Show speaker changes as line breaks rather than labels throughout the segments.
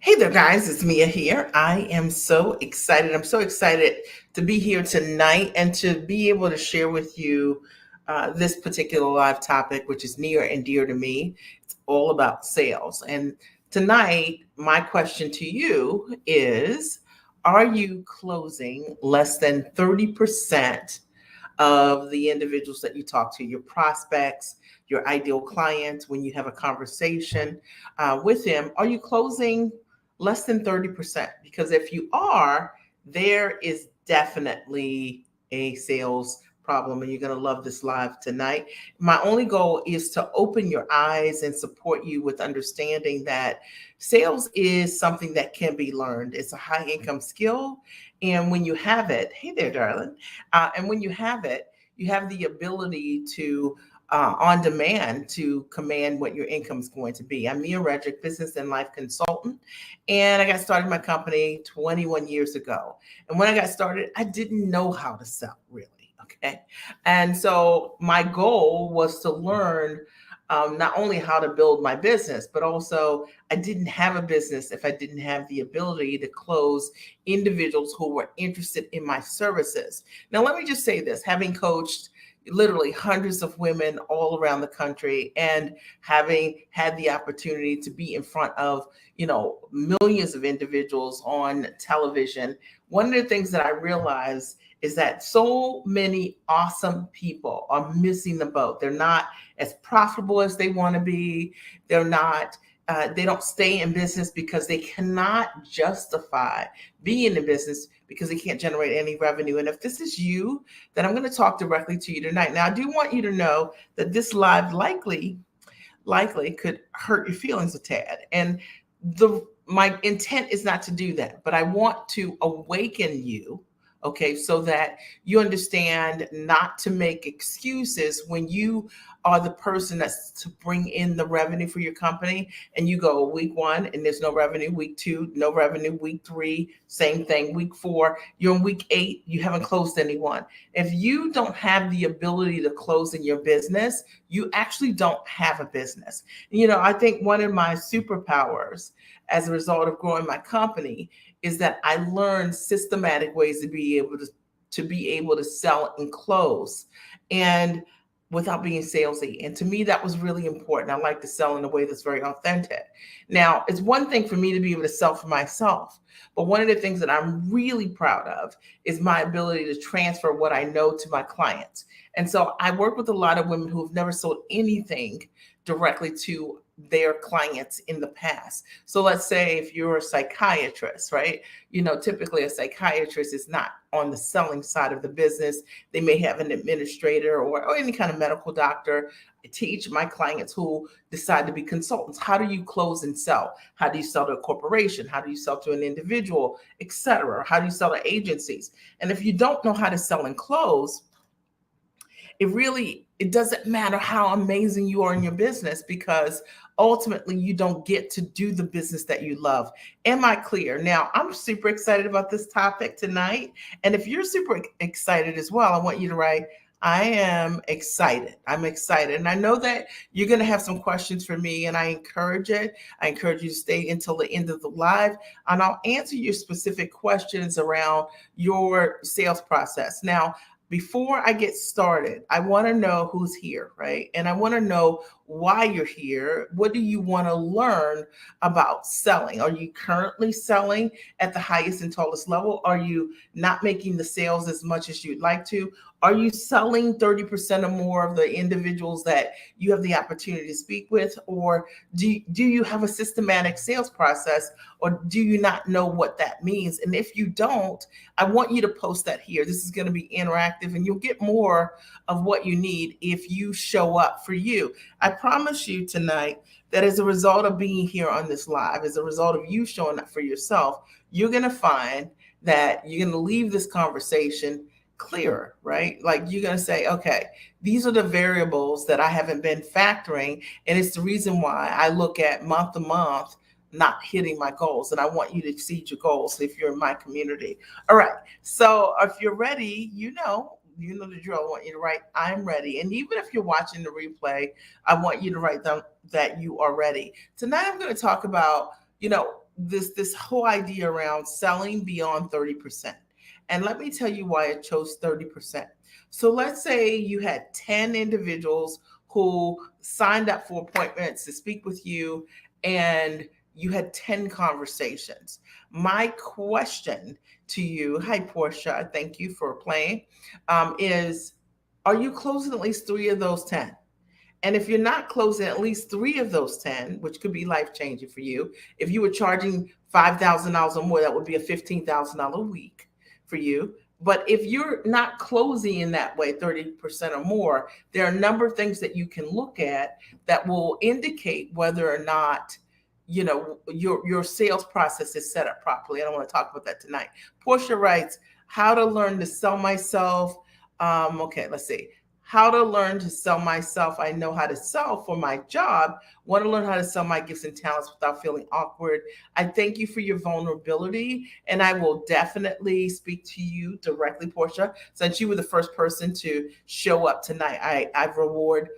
Hey there, guys. It's Mia here. I am so excited. I'm so excited to be here tonight and to be able to share with you this particular live topic, which is near and dear to me. It's all about sales. And tonight, my question to you is: are you closing less than 30% of the individuals that you talk to, your prospects, your ideal clients, when you have a conversation with them? Are you closing less than 30%? Because if you are, there is definitely a sales problem, and you're going to love this live tonight. My only goal is to open your eyes and support you with understanding that sales is something that can be learned. It's a high income skill. And when you have it, hey there, darling. And when you have it, you have the ability to on demand to command what your income is going to be. I'm Mia Redrick, business and life consultant, and I got started my company 21 years ago. And when I got started, I didn't know how to sell really. Okay. And so my goal was to learn not only how to build my business, but also I didn't have a business if I didn't have the ability to close individuals who were interested in my services. Now, let me just say this, having coached literally hundreds of women all around the country and having had the opportunity to be in front of millions of individuals on television, one of the things that I realized is that so many awesome people are missing the boat. They're not as profitable as they want to be. They're not they don't stay in business because they cannot justify being in business because they can't generate any revenue. And if this is you, then I'm going to talk directly to you tonight. Now, I do want you to know that this live likely could hurt your feelings a tad. And my intent is not to do that, but I want to awaken you, okay, so that you understand not to make excuses when you are the person that's to bring in the revenue for your company, and you go week one and there's no revenue, week two, no revenue, week three, same thing, week four, you're in week eight, you haven't closed anyone. If you don't have the ability to close in your business, you actually don't have a business. I think one of my superpowers as a result of growing my company is that I learned systematic ways to be able to sell and close, and without being salesy. And to me, that was really important. I like to sell in a way that's very authentic. Now, it's one thing for me to be able to sell for myself, but one of the things that I'm really proud of is my ability to transfer what I know to my clients. And so I work with a lot of women who have never sold anything directly to their clients in the past. So let's say if you're a psychiatrist, right? Typically a psychiatrist is not on the selling side of the business. They may have an administrator or any kind of medical doctor. I teach my clients who decide to be consultants. How do you close and sell? How do you sell to a corporation? How do you sell to an individual, etc.? How do you sell to agencies? And if you don't know how to sell and close, it doesn't matter how amazing you are in your business, because ultimately you don't get to do the business that you love. Am I clear? Now, I'm super excited about this topic tonight. And if you're super excited as well, I want you to write, I am excited. I'm excited. And I know that you're going to have some questions for me, and I encourage it. I encourage you to stay until the end of the live, and I'll answer your specific questions around your sales process. Now, before I get started, I want to know who's here, right? And I want to know why you're here. What do you want to learn about selling? Are you currently selling at the highest and tallest level? Are you not making the sales as much as you'd like to? Are you selling 30% or more of the individuals that you have the opportunity to speak with? Or do you have a systematic sales process, or do you not know what that means? And if you don't, I want you to post that here. This is going to be interactive, and you'll get more of what you need if you show up for you. I promise you tonight that as a result of being here on this live, as a result of you showing up for yourself, you're going to find that you're going to leave this conversation clearer, right? Like you're going to say, okay, these are the variables that I haven't been factoring. And it's the reason why I look at month to month not hitting my goals. And I want you to exceed your goals if you're in my community. All right. So if you're ready, you know the drill. I want you to write, I'm ready. And even if you're watching the replay, I want you to write down that you are ready. Tonight, I'm going to talk about, this whole idea around selling beyond 30%. And let me tell you why I chose 30%. So let's say you had 10 individuals who signed up for appointments to speak with you, and you had 10 conversations. My question to you, hi Portia, thank you for playing, is are you closing at least three of those 10? And if you're not closing at least three of those 10, which could be life changing for you, if you were charging $5,000 or more, that would be a $15,000 a week for you. But if you're not closing in that way, 30% or more, there are a number of things that you can look at that will indicate whether or not your sales process is set up properly. I don't want to talk about that tonight. Portia writes, how to learn to sell myself. Okay, let's see. How to learn to sell myself. I know how to sell for my job. Want to learn how to sell my gifts and talents without feeling awkward. I thank you for your vulnerability, and I will definitely speak to you directly, Portia. Since you were the first person to show up tonight, I reward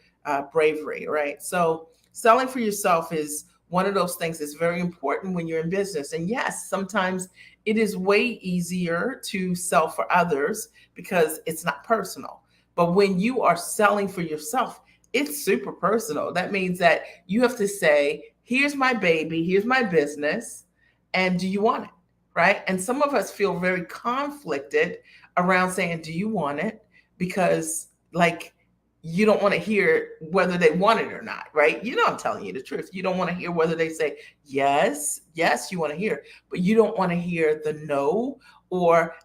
bravery, right? So selling for yourself is one of those things that's very important when you're in business. And yes, sometimes it is way easier to sell for others because it's not personal. But when you are selling for yourself, it's super personal. That means that you have to say, here's my baby, here's my business, and do you want it? Right? And some of us feel very conflicted around saying, do you want it? Because, like, you don't want to hear whether they want it or not, right? You know, I'm telling you the truth. You don't want to hear whether they say yes, yes, you want to hear, but you don't want to hear the no, or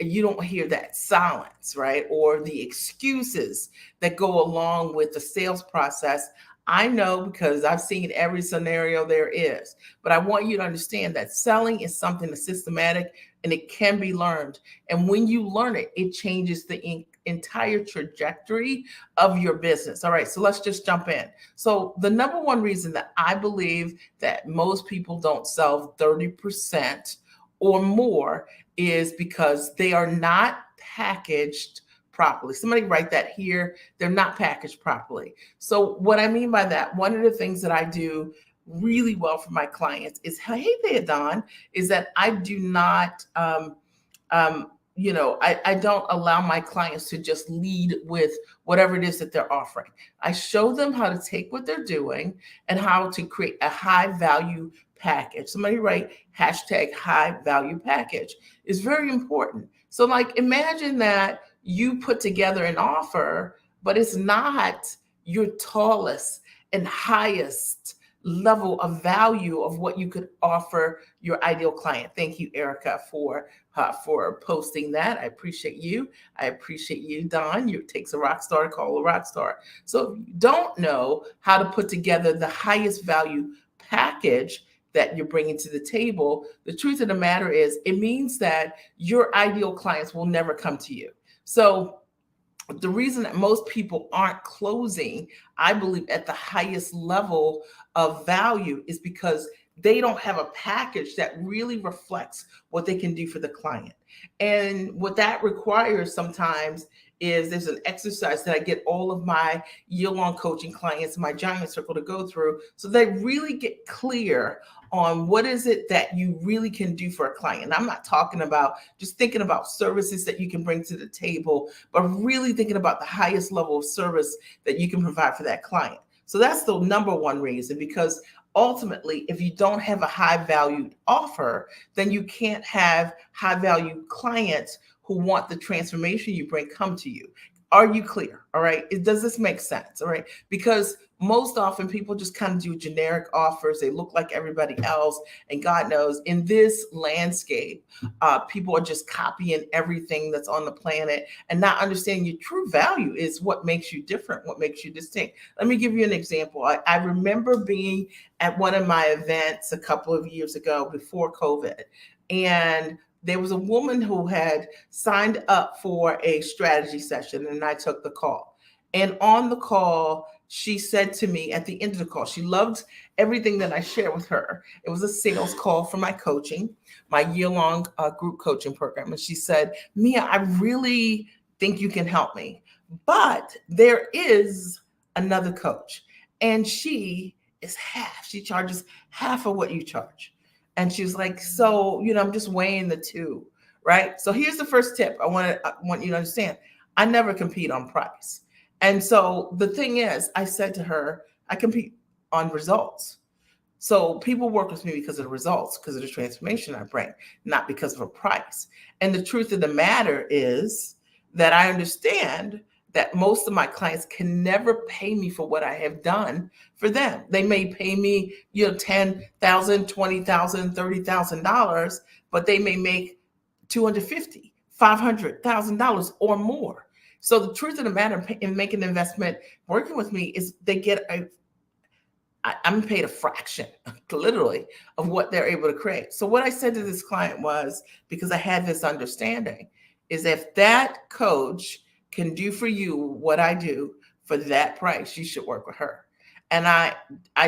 you don't hear that silence, right? Or the excuses that go along with the sales process. I know because I've seen every scenario there is, but I want you to understand that selling is something that's systematic and it can be learned. And when you learn it, it changes the entire trajectory of your business. All right, so let's just jump in. So the number one reason that I believe that most people don't sell 30% or more is because they are not packaged properly. Somebody write that here. They're not packaged properly. So what I mean by that, one of the things that I do really well for my clients is, hey there, Don, is that I do not, I don't allow my clients to just lead with whatever it is that they're offering. I show them how to take what they're doing and how to create a high value package. Somebody write hashtag high value package is very important. So like imagine that you put together an offer, but it's not your tallest and highest level of value of what you could offer your ideal client. Thank you, Erica, for posting that. I appreciate you. I appreciate you, Don. You takes a rock star to call a rock star. So if you don't know how to put together the highest value package that you're bringing to the table, the truth of the matter is it means that your ideal clients will never come to you. So the reason that most people aren't closing, I believe, at the highest level of value is because they don't have a package that really reflects what they can do for the client. And what that requires sometimes is there's an exercise that I get all of my year-long coaching clients, my giant circle, to go through so they really get clear on what is it that you really can do for a client. I'm not talking about just thinking about services that you can bring to the table, but really thinking about the highest level of service that you can provide for that client. So that's the number one reason, because ultimately, if you don't have a high valued offer, then you can't have high value clients who want the transformation you bring come to you. Are you clear? All right. Does this make sense? All right. Because most often people just kind of do generic offers. They look like everybody else. And God knows in this landscape, people are just copying everything that's on the planet and not understanding your true value is what makes you different, what makes you distinct. Let me give you an example. I remember being at one of my events a couple of years ago before COVID, and there was a woman who had signed up for a strategy session, and I took the call. And on the call, she said to me at the end of the call, she loved everything that I shared with her. It was a sales call for my coaching, my year-long group coaching program. And she said, Mia, I really think you can help me, but there is another coach, and she charges half of what you charge. And she was like, so, I'm just weighing the two, right? So here's the first tip I want you to understand. I never compete on price. And so the thing is, I said to her, I compete on results. So people work with me because of the results, because of the transformation I bring, not because of a price. And the truth of the matter is that I understand that most of my clients can never pay me for what I have done for them. They may pay me, $10,000, $20,000, $30,000, but they may make $250,000, $500,000 or more. So the truth of the matter in making an investment working with me is they get I'm paid a fraction, literally, of what they're able to create. So what I said to this client was, because I had this understanding, is if that coach can do for you what I do for that price, you should work with her. And I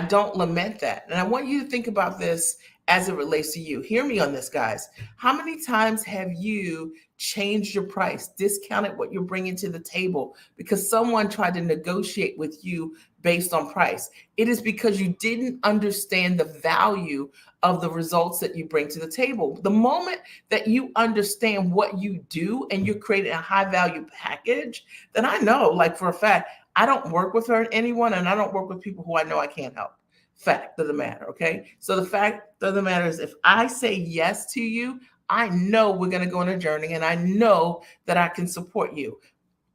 don't lament that. And I want you to think about this as it relates to you. Hear me on this, guys. How many times have you changed your price, discounted what you're bringing to the table because someone tried to negotiate with you based on price? It is because you didn't understand the value of the results that you bring to the table. The moment that you understand what you do and you're creating a high value package, then I know, like for a fact, I don't work with anyone, and I don't work with people who I know I can't help. Fact of the matter, okay? So the fact of the matter is, if I say yes to you, I know we're going to go on a journey, and I know that I can support you.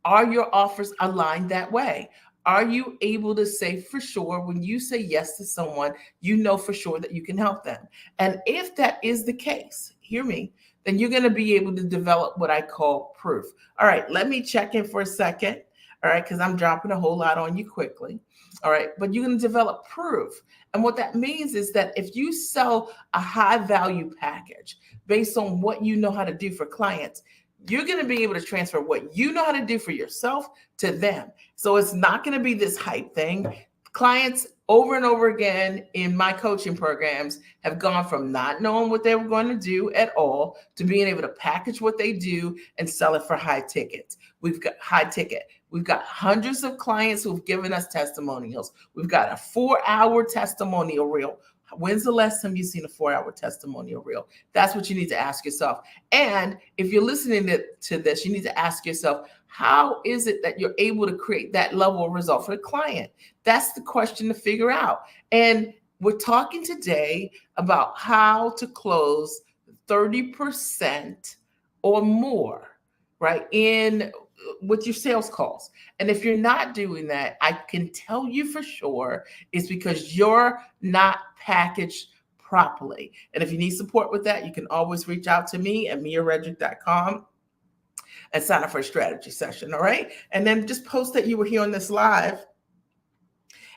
Are your offers aligned that way? Are you able to say for sure when you say yes to someone, you know for sure that you can help them? And if that is the case, hear me, then you're going to be able to develop what I call proof. All right, let me check in for a second. All right, because I'm dropping a whole lot on you quickly. All right, but you're going to develop proof. And what that means is that if you sell a high value package based on what you know how to do for clients, you're going to be able to transfer what you know how to do for yourself to them. So it's not going to be this hype thing. Clients over and over again in my coaching programs have gone from not knowing what they were going to do at all to being able to package what they do and sell it for high tickets. We've got high ticket. We've got hundreds of clients who've given us testimonials. We've got a 4-hour testimonial reel. When's the last time you've seen a 4-hour testimonial reel? That's what you need to ask yourself. And if you're listening to this, you need to ask yourself, how is it that you're able to create that level of result for the client? That's the question to figure out. And we're talking today about how to close 30% or more, right, in with your sales calls. And if you're not doing that, I can tell you for sure it's because you're not packaged properly. And if you need support with that, you can always reach out to me at miaredrick.com and sign up for a strategy session. All right. And then just post that you were here on this live.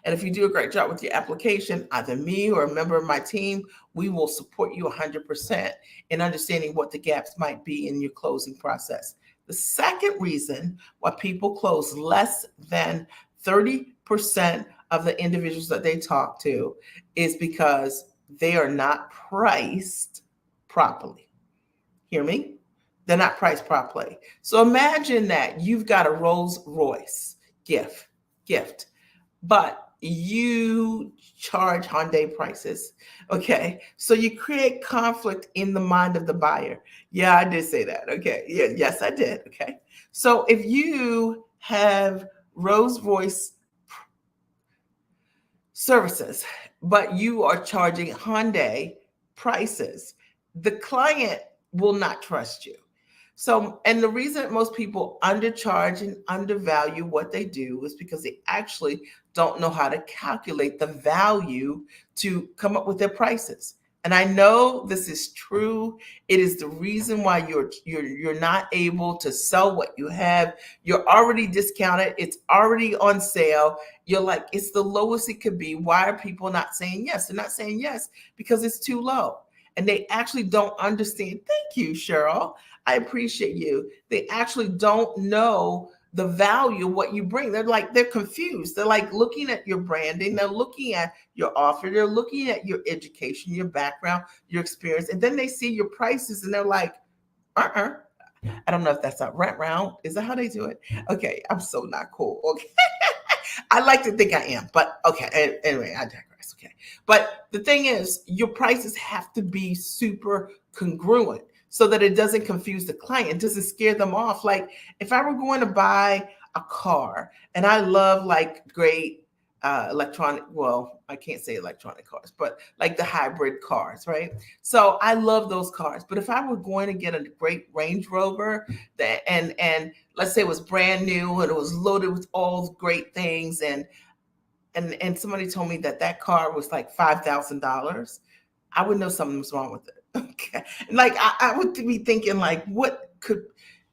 And if you do a great job with your application, either me or a member of my team, we will support you 100% in understanding what the gaps might be in your closing process. The second reason why people close less than 30% of the individuals that they talk to is because they are not priced properly. Hear me? They're not priced properly. So imagine that you've got a Rolls Royce gift, but you charge Hyundai prices. Okay. So you create conflict in the mind of the buyer. Yeah, I did say that. Okay. Yeah, yes, I did. Okay. So if you have Rolls Royce services, but you are charging Hyundai prices, the client will not trust you. So, and the reason most people undercharge and undervalue what they do is because they actually don't know how to calculate the value to come up with their prices. And I know this is true. It is the reason why you're not able to sell what you have. You're already discounted. It's already on sale. You're like, it's the lowest it could be. Why are people not saying yes? They're not saying yes because it's too low. And they actually don't understand. Thank you, Cheryl. I appreciate you. They actually don't know the value of what you bring. They're confused. They're like looking at your branding. They're looking at your offer. They're looking at your education, your background, your experience. And then they see your prices and they're like, I don't know if that's a rent round. Is that how they do it? Okay. I'm so not cool. Okay. I like to think I am, but okay. Anyway, I digress. price. Okay. But the thing is, your prices have to be super congruent so that it doesn't confuse the client, it doesn't scare them off. Like if I were going to buy a car and I love like great electronic, well, I can't say electronic cars, but like the hybrid cars, right? So I love those cars. But if I were going to get a great Range Rover that and let's say it was brand new and it was loaded with all great things and somebody told me that that car was like $5,000, I would know something was wrong with it. Okay, like I would be thinking like, what could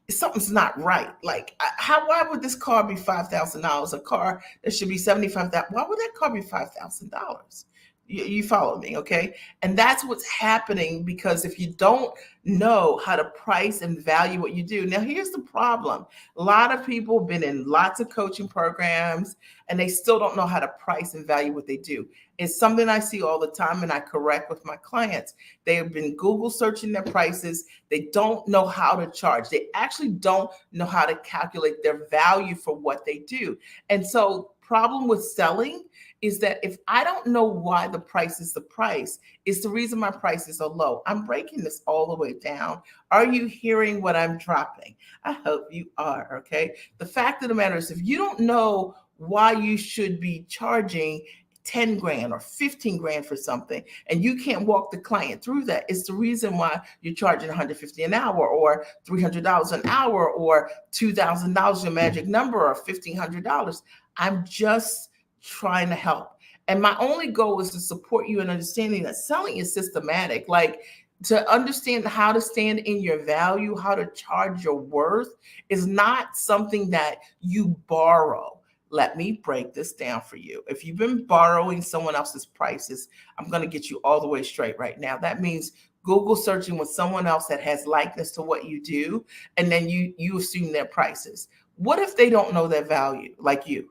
something's not right. Like, how? Why would this car be $5,000? A car that should be 75,000. Why would that car be $5,000? You follow me, okay? And that's what's happening because if you don't know how to price and value what you do. Now, here's the problem: a lot of people have been in lots of coaching programs, and they still don't know how to price and value what they do. It's something I see all the time, and I correct with my clients. They have been Google searching their prices. They don't know how to charge. They actually don't know how to calculate their value for what they do. And so, problem with selling is that if I don't know why the price is the price, it's the reason my prices are low. I'm breaking this all the way down. Are you hearing what I'm dropping? I hope you are, okay? The fact of the matter is, if you don't know why you should be charging 10 grand or 15 grand for something and you can't walk the client through that, it's the reason why you're charging 150 an hour or $300 an hour or $2,000 your magic number or $1,500. I'm just trying to help, and my only goal is to support you in understanding that selling is systematic. Like, to understand how to stand in your value, how to charge your worth is not something that you borrow. Let me break this down for you. If you've been borrowing someone else's prices, I'm going to get you all the way straight right now. That means Google searching with someone else that has likeness to what you do, and then you assume their prices. What if they don't know their value like you?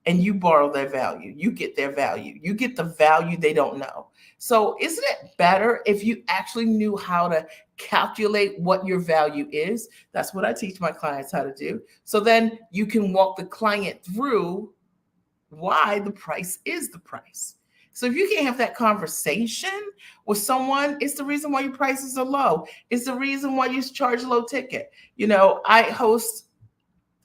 And you borrow their value, you get their value, you get the value they don't know. So, isn't it better if you actually knew how to calculate what your value is? That's what I teach my clients how to do. So then you can walk the client through why the price is the price. So if you can't have that conversation with someone, it's the reason why your prices are low. It's the reason why you charge low ticket. I host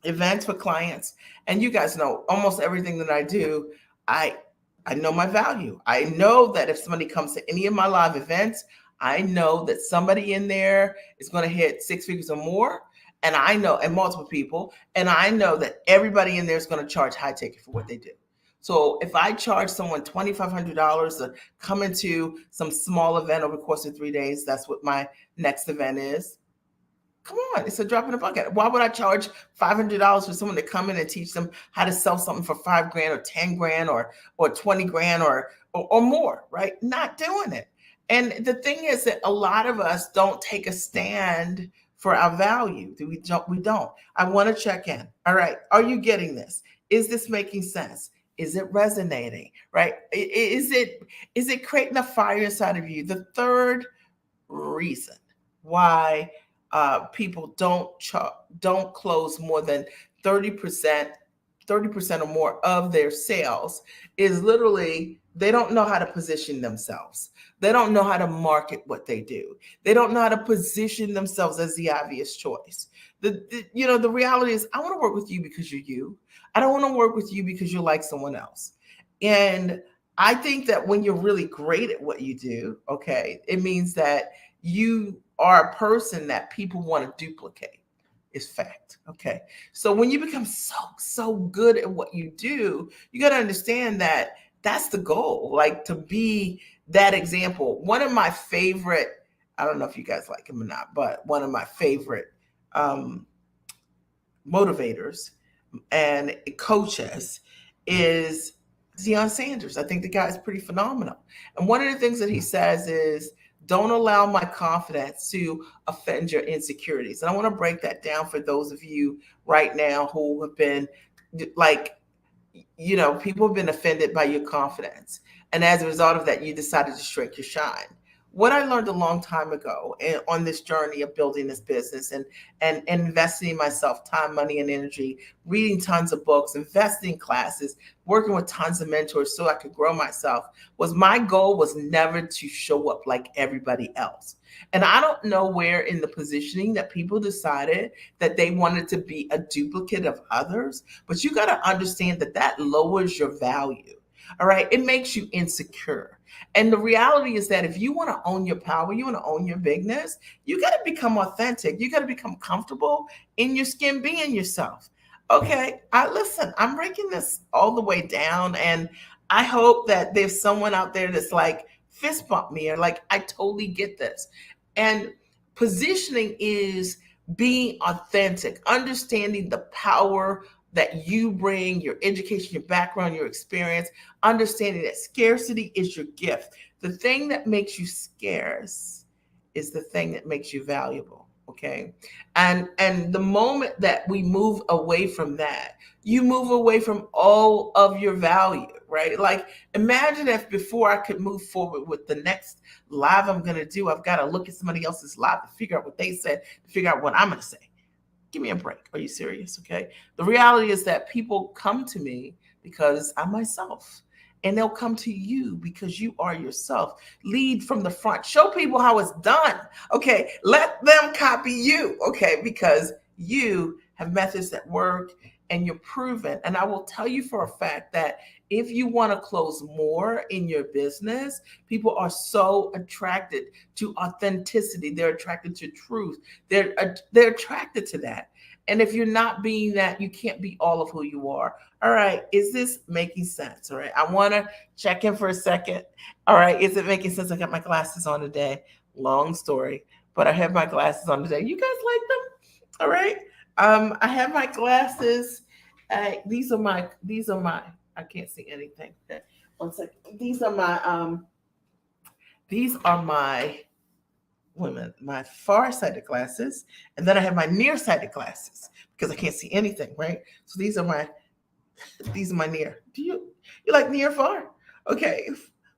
events for clients, and you guys know almost everything that I do. I i know my value. I know that if somebody comes to any of my live events, I know that somebody in there is going to hit six figures or more, and I know, and multiple people, and I know that everybody in there is going to charge high ticket for what they do. So if I charge someone $2,500 to come into some small event over the course of 3 days, that's what my next event is. Come on, it's a drop in the bucket. Why would I charge $500 for someone to come in and teach them how to sell something for 5 grand or 10 grand or 20 grand or more, right? Not doing it. And the thing is that a lot of us don't take a stand for our value. We don't. I want to check in. All right. Are you getting this? Is this making sense? Is it resonating? Right? Is it creating a fire inside of you? The third reason why people don't close more than 30%, 30% or more of their sales is literally they don't know how to position themselves. They don't know how to market what they do. They don't know how to position themselves as the obvious choice. The reality is, I want to work with you because you're you. I don't want to work with you because you're like someone else. And I think that when you're really great at what you do, okay, it means that you are a person that people want to duplicate. Is fact. Okay. So when you become so good at what you do, you got to understand that that's the goal, like to be that example. One of my favorite, I don't know if you guys like him or not, but one of my favorite um, motivators and coaches is Deion Sanders. I think the guy is pretty phenomenal. And one of the things that he says is, don't allow my confidence to offend your insecurities. And I want to break that down for those of you right now who have been like, people have been offended by your confidence. And as a result of that, you decided to shrink your shine. what I learned a long time ago on this journey of building this business and investing in myself, time, money, and energy, reading tons of books, investing in classes, working with tons of mentors so I could grow myself, was my goal was never to show up like everybody else. And I don't know where in the positioning that people decided that they wanted to be a duplicate of others, but you got to understand that that lowers your value. All right. It makes you insecure. And the reality is that if you want to own your power, you want to own your bigness, you got to become authentic. You got to become comfortable in your skin being yourself. Okay, listen, I'm breaking this all the way down, and I hope that there's someone out there that's like fist bump me or like, I totally get this. And positioning is being authentic, understanding the power that you bring, your education, your background, your experience, understanding that scarcity is your gift. The thing that makes you scarce is the thing that makes you valuable. Okay. And the moment that we move away from that, you move away from all of your value, right? Like, imagine if before I could move forward with the next live I'm going to do, I've got to look at somebody else's live to figure out what they said, to figure out what I'm going to say. Give me a break. Are you serious? Okay. The reality is that people come to me because I'm myself. And they'll come to you because you are yourself. Lead from the front. Show people how it's done. Okay. Let them copy you. Okay. Because you have methods that work and you're proven. And I will tell you for a fact that if you want to close more in your business, people are so attracted to authenticity. They're attracted to truth. They're attracted to that. And if you're not being that, you can't be all of who you are. All right, is this making sense? All right, I want to check in for a second. All right, is it making sense? I got my glasses on today. Long story, but I have my glasses on today. You guys like them? All right. I have my glasses. These are my. I can't see anything. Okay. One second. These are my women, my far-sighted glasses, and then I have my nearsighted glasses because I can't see anything, right? So these are my near. Do you like near far? Okay,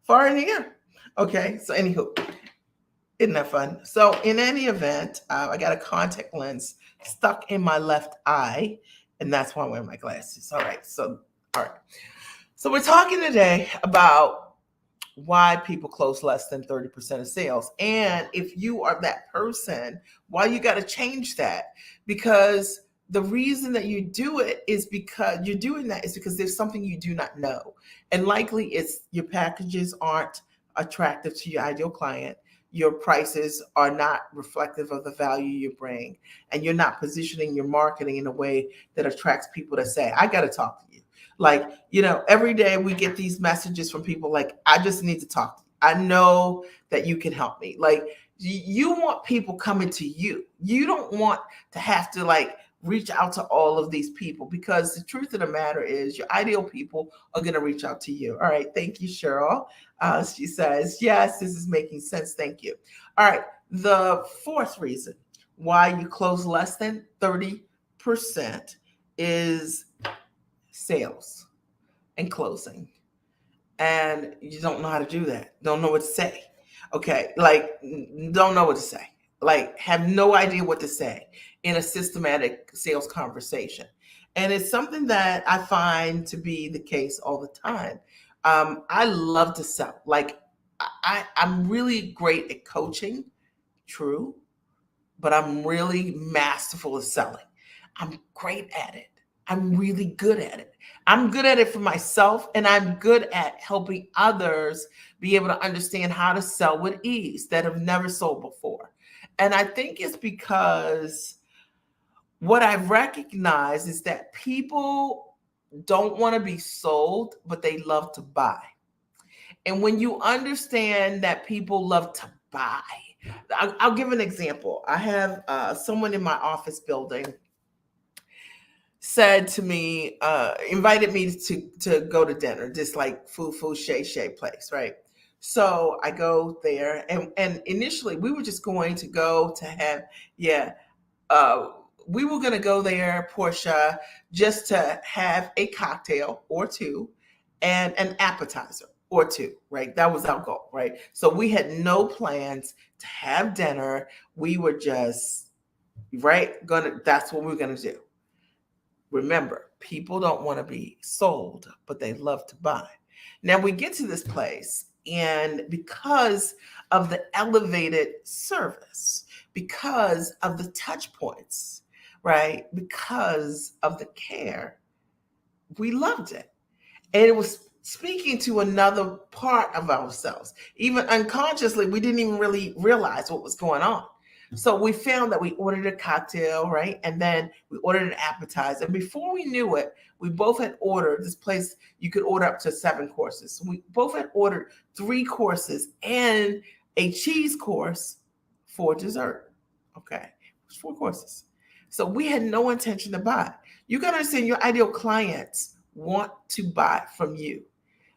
far and near. Okay, so anywho, isn't that fun? So in any event, I got a contact lens stuck in my left eye, and that's why I'm wearing my glasses. All right. So we're talking today about why people close less than 30% of sales. And if you are that person, why you got to change that. Because the reason that you do it is because you're doing that is because there's something you do not know. And likely it's your packages aren't attractive to your ideal client. Your prices are not reflective of the value you bring. And you're not positioning your marketing in a way that attracts people to say, I got to talk to you. Like, every day we get these messages from people like, I just need to talk to you. I know that you can help me. Like, you want people coming to you. You don't want to have to like reach out to all of these people, because the truth of the matter is your ideal people are going to reach out to you. All right. Thank you, Cheryl. She says, yes, this is making sense. Thank you. All right. The fourth reason why you close less than 30% is sales and closing, and you don't know how to do that, don't know what to say. Okay, like, don't know what to say, like, have no idea what to say in a systematic sales conversation. And it's something that I find to be the case all the time. I love to sell. Like, I'm really great at coaching, true, but I'm really masterful at selling. I'm great at it. I'm really good at it. I'm good at it for myself, and I'm good at helping others be able to understand how to sell with ease that have never sold before. And I think it's because what I've recognized is that people don't want to be sold, but they love to buy. And when you understand that people love to buy, I'll give an example. I have someone in my office building said to me, invited me to go to dinner, just like foo shay place, right? So I go there, and initially we were just going to go to have, yeah, uh, we were going to go there, Portia, just to have a cocktail or two and an appetizer or two, right? That was our goal, right? So we had no plans to have dinner. We were just, right, that's what we're gonna do. Remember, people don't want to be sold, but they love to buy. Now we get to this place, and because of the elevated service, because of the touch points, right? Because of the care, we loved it. And it was speaking to another part of ourselves. Even unconsciously, we didn't even really realize what was going on. So we found that we ordered a cocktail, right? And then we ordered an appetizer. And before we knew it, we both had ordered this place, you could order up to 7 courses. So we both had ordered 3 courses and a cheese course for dessert. Okay. It was 4 courses. So we had no intention to buy. You got to understand your ideal clients want to buy from you,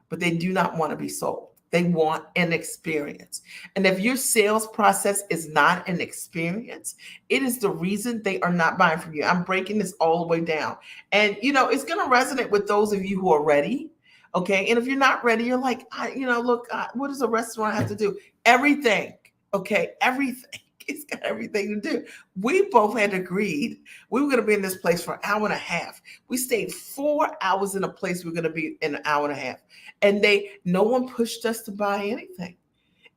but they do not want to be sold. They want an experience. And if your sales process is not an experience, it is the reason they are not buying from you. I'm breaking this all the way down. And, it's going to resonate with those of you who are ready. Okay. And if you're not ready, you're like, look, what does a restaurant have to do? Everything. Okay. Everything. It's got everything to do. We both had agreed we were going to be in this place for an hour and a half. We stayed 4 hours in a place we are going to be in an hour and a half. And no one pushed us to buy anything.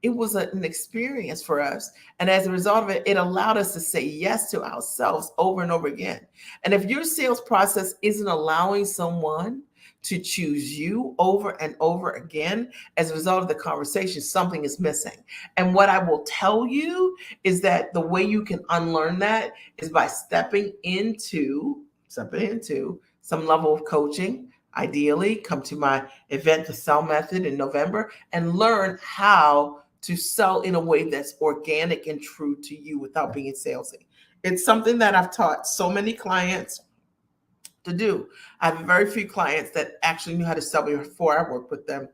It was an experience for us. And as a result of it, it allowed us to say yes to ourselves over and over again. And if your sales process isn't allowing someone to choose you over and over again as a result of the conversation, something is missing. And what I will tell you is that the way you can unlearn that is by stepping into some level of coaching. Ideally, come to my event, The Sell Method, in November, and learn how to sell in a way that's organic and true to you without being salesy. It's something that I've taught so many clients to do. I have very few clients that actually knew how to sell before I worked with them.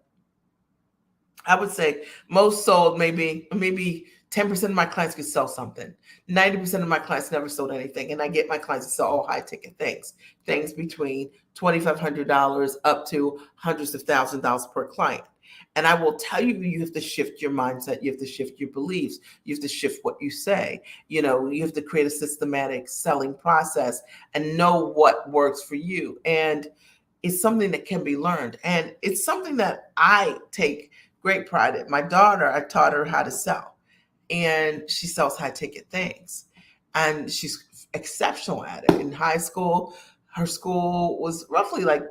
I would say most sold, maybe 10% of my clients could sell something. 90% of my clients never sold anything. And I get my clients to sell all high ticket things between $2,500 up to hundreds of thousands of dollars per client. And I will tell you, you have to shift your mindset. You have to shift your beliefs. You have to shift what you say. You have to create a systematic selling process and know what works for you. And it's something that can be learned. And it's something that I take great pride in. My daughter, I taught her how to sell, and she sells high ticket things, and she's exceptional at it. In high school, her school was roughly like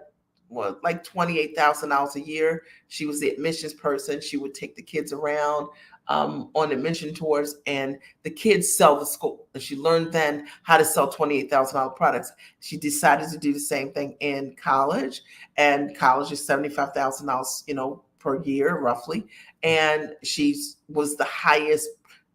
$28,000 a year. She was the admissions person. She would take the kids around on admission tours, and the kids sell the school. And she learned then how to sell $28,000 products. She decided to do the same thing in college, and college is $75,000, per year roughly. And she was the highest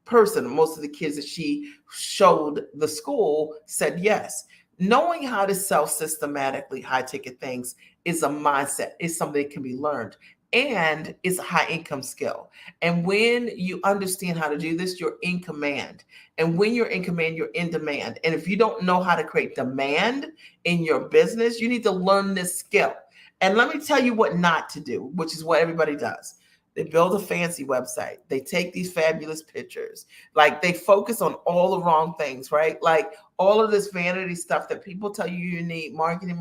person. Most of the kids that she showed the school said yes. Knowing how to sell systematically high ticket things is a mindset. It's something that can be learned, and it's a high income skill. And when you understand how to do this, you're in command. And when you're in command, you're in demand. And if you don't know how to create demand in your business, you need to learn this skill. And let me tell you what not to do, which is what everybody does. They build a fancy website. They take these fabulous pictures. Like, they focus on all the wrong things, right? Like all of this vanity stuff that people tell you need. Marketing.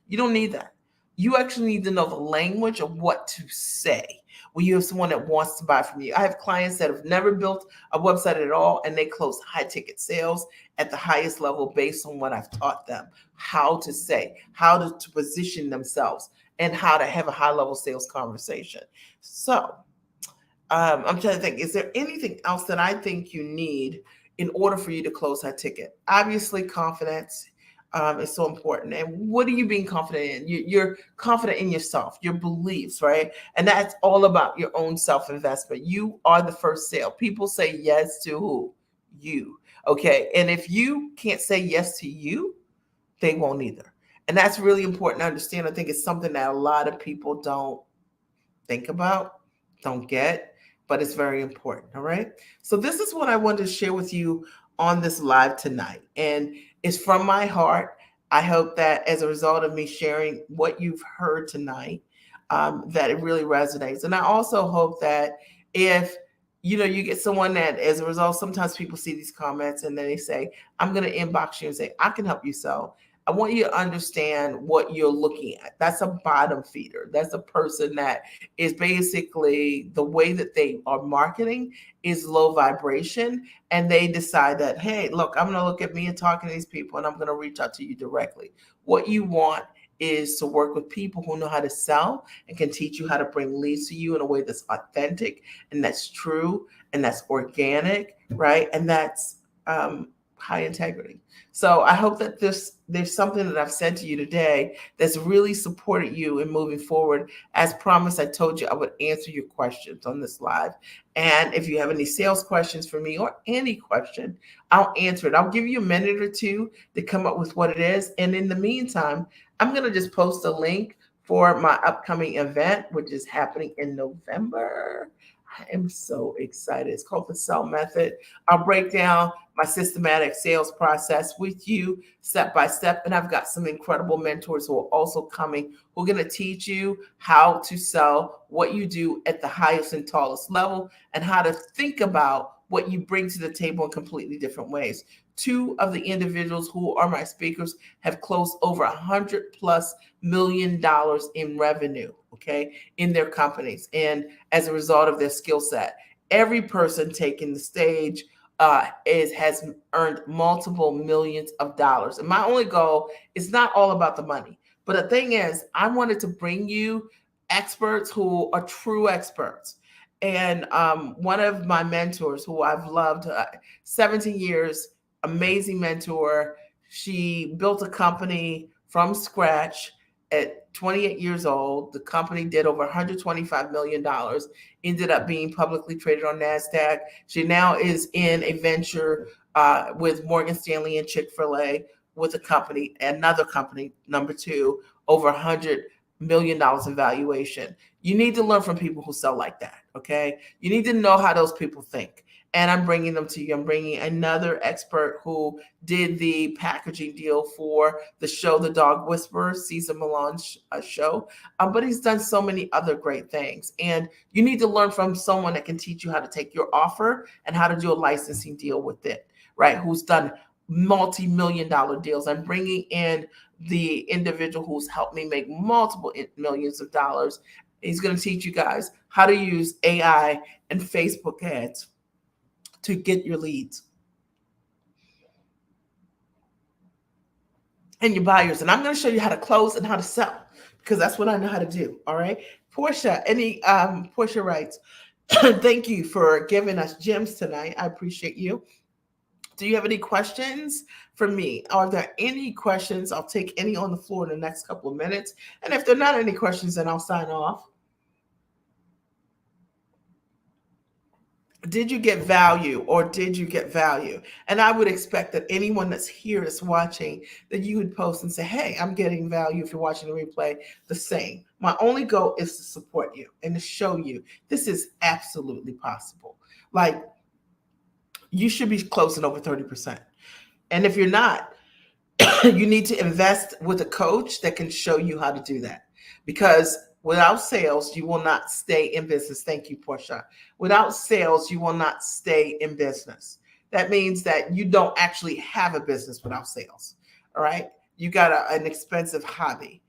You don't need that. You actually need to know the language of what to say when you have someone that wants to buy from you. I have clients that have never built a website at all, and they close high ticket sales at the highest level based on what I've taught them, how to say, how to position themselves, and how to have a high level sales conversation. So I'm trying to think, is there anything else that I think you need in order for you to close high ticket? Obviously, confidence is so important. And what are you being confident in? You're confident in yourself, your beliefs, right? And that's all about your own self-investment. You are the first sale. People say yes to who? You. Okay. And if you can't say yes to you, they won't either. And that's really important to understand. I think it's something that a lot of people don't think about, don't get, but it's very important. All right. So this is what I wanted to share with you on this live tonight. And it's from my heart. I hope that as a result of me sharing what you've heard tonight, that it really resonates. And I also hope that if you get someone that, as a result, sometimes people see these comments and then they say, I'm going to inbox you and say, I can help you sell. I want you to understand what you're looking at. That's a bottom feeder. That's a person that is basically, the way that they are marketing is low vibration. And they decide that, hey, look, I'm going to look at me and talking to these people and I'm going to reach out to you directly. What you want is to work with people who know how to sell and can teach you how to bring leads to you in a way that's authentic and that's true and that's organic, right? And that's high integrity. So I hope that there's something that I've said to you today that's really supported you in moving forward. As promised, I told you I would answer your questions on this live. And if you have any sales questions for me or any question, I'll answer it. I'll give you a minute or two to come up with what it is. And in the meantime, I'm going to just post a link for my upcoming event, which is happening in November. I am so excited. It's called the Sell Method. I'll break down my systematic sales process with you step by step. And I've got some incredible mentors who are also coming, who are going to teach you how to sell, what you do at the highest and tallest level, and how to think about what you bring to the table in completely different ways. Two of the individuals who are my speakers have closed over $100+ million in revenue, okay, in their companies, and as a result of their skill set. Every person taking the stage has earned multiple millions of dollars. And my only goal is not all about the money, but the thing is, I wanted to bring you experts who are true experts. And one of my mentors, who I've loved, 17 years, amazing mentor. She built a company from scratch at 28 years old. The company did over $125 million, ended up being publicly traded on NASDAQ. She now is in a venture with Morgan Stanley and Chick-fil-A with a company, another company, number two, over $100 million in valuation. You need to learn from people who sell like that, okay? You need to know how those people think. And I'm bringing them to you. I'm bringing another expert who did the packaging deal for the show, The Dog Whisperer, Cesar Millan's show. But he's done so many other great things. And you need to learn from someone that can teach you how to take your offer and how to do a licensing deal with it, right? Who's done multi-million-dollar deals. I'm bringing in the individual who's helped me make multiple millions of dollars. He's going to teach you guys how to use AI and Facebook ads to get your leads and your buyers. And I'm going to show you how to close and how to sell, because that's what I know how to do. All right. Portia, Portia writes, thank you for giving us gems tonight. I appreciate you. Do you have any questions for me? Are there any questions? I'll take any on the floor in the next couple of minutes. And if there are not any questions, then I'll sign off. Did you get value, or did you get value? And I would expect that anyone that's here is watching, that you would post and say, hey, I'm getting value. If you're watching the replay, the same. My only goal is to support you and to show you this is absolutely possible. Like, you should be closing over 30%. And if you're not, you need to invest with a coach that can show you how to do that. Because without sales, you will not stay in business. Thank you, Portia. Without sales, you will not stay in business. That means that you don't actually have a business without sales. All right. You got an expensive hobby.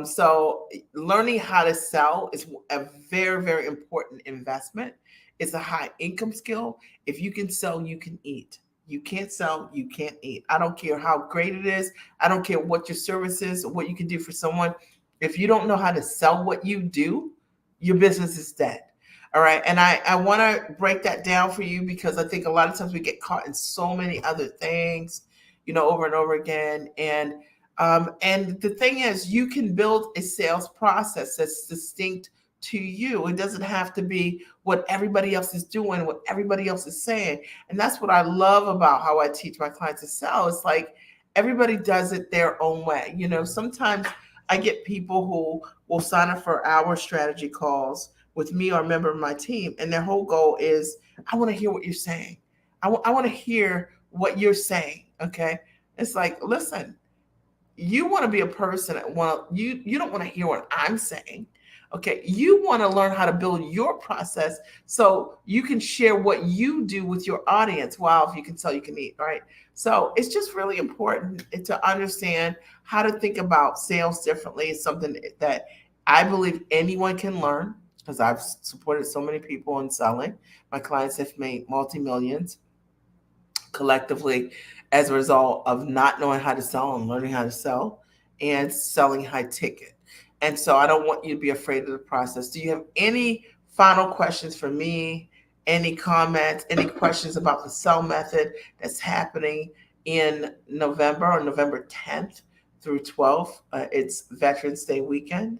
So learning how to sell is a very, very important investment. It's a high income skill. If you can sell, you can eat. You can't sell, you can't eat. I don't care how great it is. I don't care what your service is or what you can do for someone. If you don't know how to sell what you do, your business is dead. All right. And I want to break that down for you, because I think a lot of times we get caught in so many other things, over and over again. And the thing is, you can build a sales process that's distinct to you. It doesn't have to be what everybody else is doing, what everybody else is saying. And that's what I love about how I teach my clients to sell. It's like everybody does it their own way. Sometimes I get people who will sign up for our strategy calls with me or a member of my team, and their whole goal is, I want to hear what you're saying. I want to hear what you're saying. Okay. It's like, listen, you want to be a person that you don't want to hear what I'm saying. Okay, you want to learn how to build your process so you can share what you do with your audience. Wow, if you can sell, you can eat, right? So it's just really important to understand how to think about sales differently. It's something that I believe anyone can learn because I've supported so many people in selling. My clients have made multi millions collectively as a result of not knowing how to sell and learning how to sell and selling high ticket. And so I don't want you to be afraid of the process. Do you have any final questions for me? Any comments, any questions about the sell method that's happening in November or November 10th through 12th? It's Veterans Day weekend.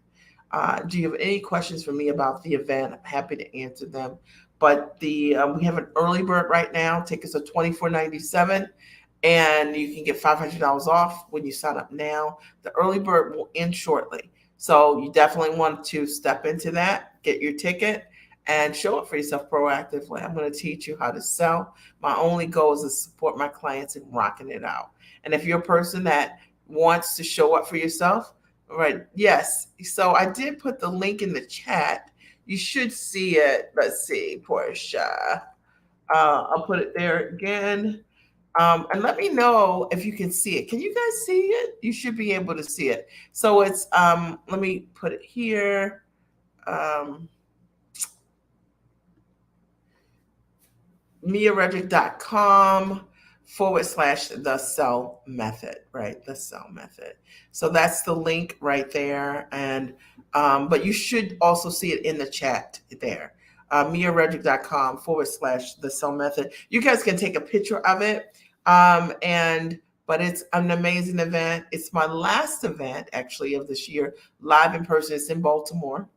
Do you have any questions for me about the event? I'm happy to answer them. But the we have an early bird right now. Tickets are $24.97, and you can get $500 off when you sign up now. The early bird will end shortly, so you definitely want to step into that, get your ticket, and show up for yourself proactively. I'm going to teach you how to sell. My only goal is to support my clients in rocking it out. And if you're a person that wants to show up for yourself, right? Yes. So I did put the link in the chat. You should see it. Let's see, Portia. I'll put it there again. And let me know if you can see it. Can you guys see it? You should be able to see it. So it's let me put it here. Um, miaredrick.com/ the sell method, right? The sell method. So that's the link right there. And but you should also see it in the chat there. miaredrick.com/ the sell method. You guys can take a picture of it. And but it's an amazing event. It's my last event actually of this year, live in person. It's in Baltimore,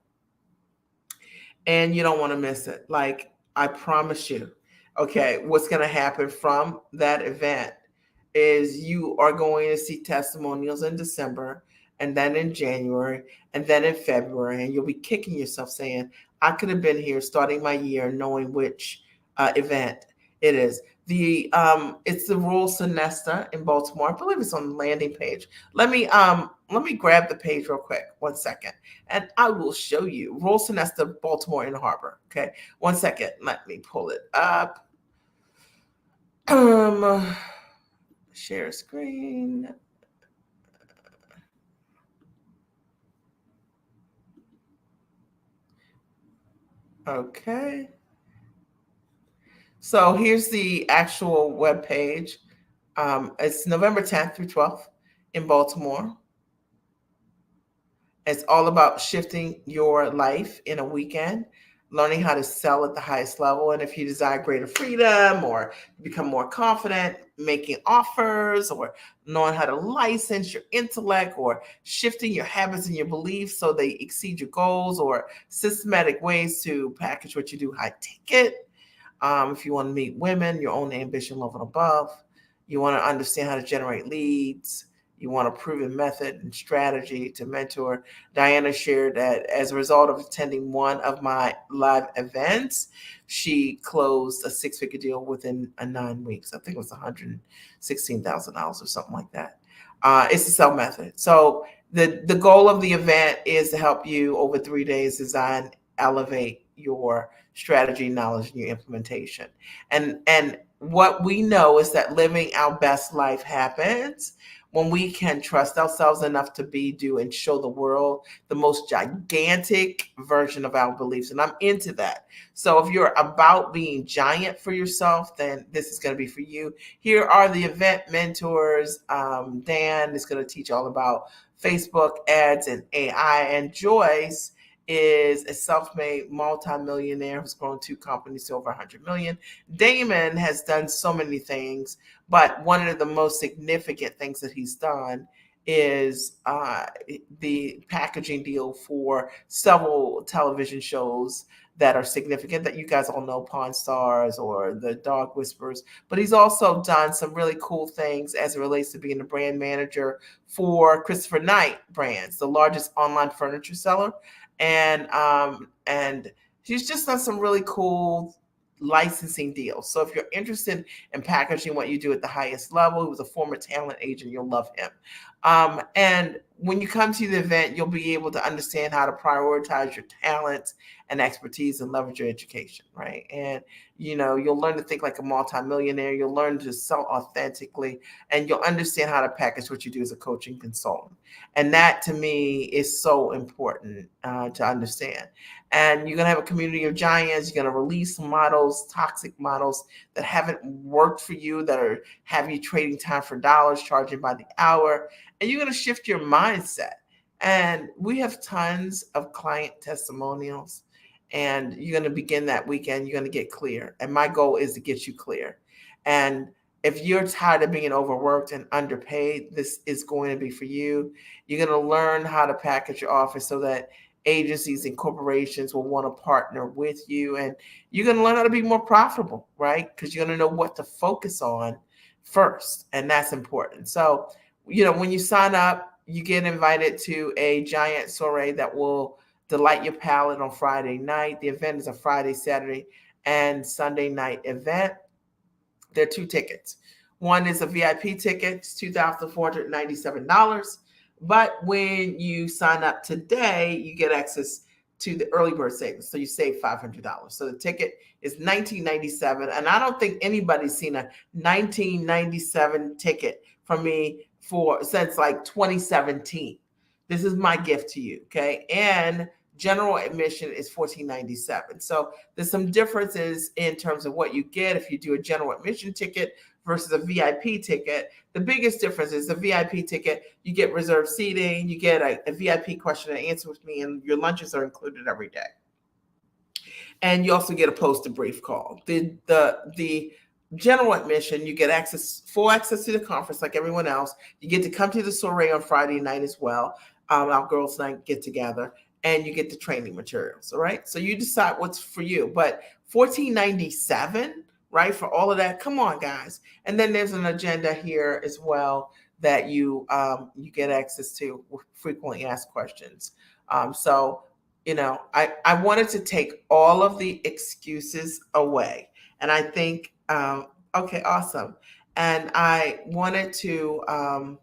and you don't want to miss it. Like, I promise you. Okay, what's going to happen from that event is you are going to see testimonials in December, and then in January, and then in February, and you'll be kicking yourself saying, I could have been here starting my year knowing which event it is. It's the Rural Sonesta in Baltimore. I believe it's on the landing page. Let me grab the page real quick. 1 second, and I will show you Rural Sonesta, Baltimore in the Harbor. Okay, 1 second. Let me pull it up. Um, Share screen. Okay. So here's the actual web page. It's November 10th through 12th in Baltimore. It's all about shifting your life in a weekend, learning how to sell at the highest level. And if you desire greater freedom or become more confident making offers or knowing how to license your intellect or shifting your habits and your beliefs so they exceed your goals or systematic ways to package what you do high ticket. If you want to meet women, your own ambition level and above, you want to understand how to generate leads, you want a proven method and strategy to mentor. Diana shared that as a result of attending one of my live events, she closed a six-figure deal within 9 weeks. I think it was $116,000 or something like that. It's a sell method. So the goal of the event is to help you over 3 days design, elevate your strategy, knowledge, and your implementation. And what we know is that living our best life happens when we can trust ourselves enough to be, do, and show the world the most gigantic version of our beliefs. And I'm into that. So if you're about being giant for yourself, then this is going to be for you. Here are the event mentors. Dan is going to teach all about Facebook ads and AI. And Joyce is a self-made multimillionaire who's grown two companies to over 100 million. Damon has done so many things, but one of the most significant things that he's done is the packaging deal for several television shows that are significant that you guys all know, Pawn Stars or The Dog Whisperers. But he's also done some really cool things as it relates to being a brand manager for Christopher Knight Brands, the largest online furniture seller. And he's just done some really cool licensing deals. So if you're interested in packaging what you do at the highest level, he was a former talent agent, you'll love him. And when you come to the event, you'll be able to understand how to prioritize your talents and expertise and leverage your education, right? And you'll learn to think like a multimillionaire. You'll learn to sell authentically, and you'll understand how to package what you do as a coaching consultant. And that to me is so important to understand. And you're going to have a community of giants. You're going to release models, toxic models that haven't worked for you, that are have you trading time for dollars, charging by the hour, and you're going to shift your mindset. And we have tons of client testimonials, and you're going to begin that weekend. You're going to get clear. And my goal is to get you clear. And if you're tired of being overworked and underpaid, this is going to be for you. You're going to learn how to package your office so that agencies and corporations will want to partner with you. And you're going to learn how to be more profitable, right? Because you're going to know what to focus on first. And that's important. So, when you sign up, you get invited to a giant soiree that will delight your palate on Friday night. The event is a Friday, Saturday, and Sunday night event. There are two tickets. One is a VIP ticket, it's $2,497. But when you sign up today, you get access to the early bird savings. So you save $500. So the ticket is $1997. And I don't think anybody's seen a $1997 ticket from me since like 2017. This is my gift to you. Okay. And general admission is $14.97. So there's some differences in terms of what you get if you do a general admission ticket versus a VIP ticket. The biggest difference is the VIP ticket, you get reserved seating, you get a VIP question and answer with me, and your lunches are included every day. And you also get a post brief call. The general admission, you get full access to the conference like everyone else. You get to come to the soiree on Friday night as well. Our girls' night get together, and you get the training materials. All right. So you decide what's for you. But $14.97, right, for all of that. Come on, guys. And then there's an agenda here as well that you get access to with frequently asked questions. So I wanted to take all of the excuses away, and I think okay, awesome. And I wanted to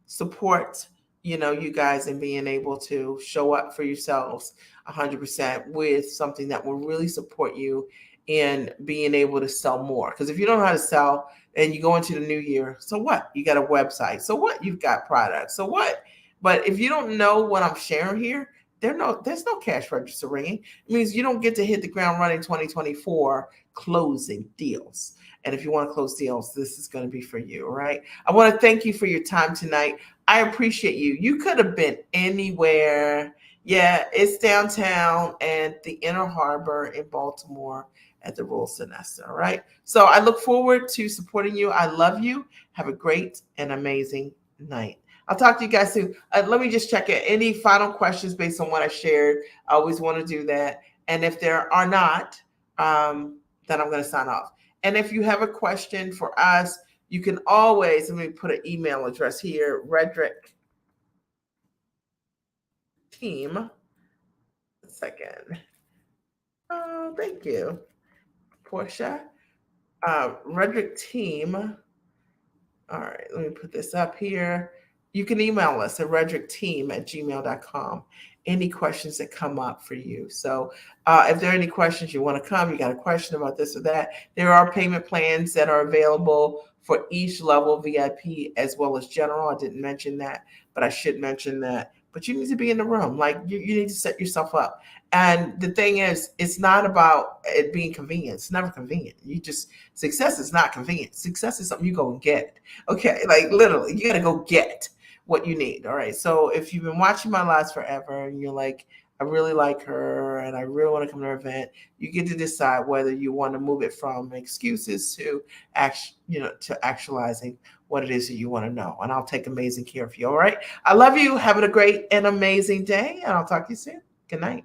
support you guys in being able to show up for yourselves 100% with something that will really support you in being able to sell more. Because if you don't know how to sell and you go into the new year, so what? You got a website. So what? You've got products. So what? But if you don't know what I'm sharing here, there's no cash register ringing. It means you don't get to hit the ground running 2024 closing deals. And if you want to close deals, this is going to be for you, all right? I want to thank you for your time tonight. I appreciate you. You could have been anywhere. Yeah, it's downtown and the Inner Harbor in Baltimore at the Royal Sonesta, all right? So I look forward to supporting you. I love you. Have a great and amazing night. I'll talk to you guys soon. Let me just check it. Any final questions based on what I shared? I always want to do that. And if there are not, then I'm going to sign off. And if you have a question for us, you can always, let me put an email address here, Redrick Team. A second. Oh, thank you, Portia. Redrick Team. All right, let me put this up here. You can email us at redrickteam@gmail.com. Any questions that come up for you. So if there are any questions you want to come, you got a question about this or that, there are payment plans that are available for each level, VIP as well as general. I didn't mention that, but I should mention that. But you need to be in the room. Like you need to set yourself up. And the thing is, it's not about it being convenient. It's never convenient. Success is not convenient. Success is something you go and get. Okay, like literally, you got to go get what you need. All right. So if you've been watching my lives forever and you're like, I really like her and I really want to come to her event, you get to decide whether you want to move it from excuses to actualizing what it is that you want to know. And I'll take amazing care of you. All right. I love you. Having a great and amazing day. And I'll talk to you soon. Good night.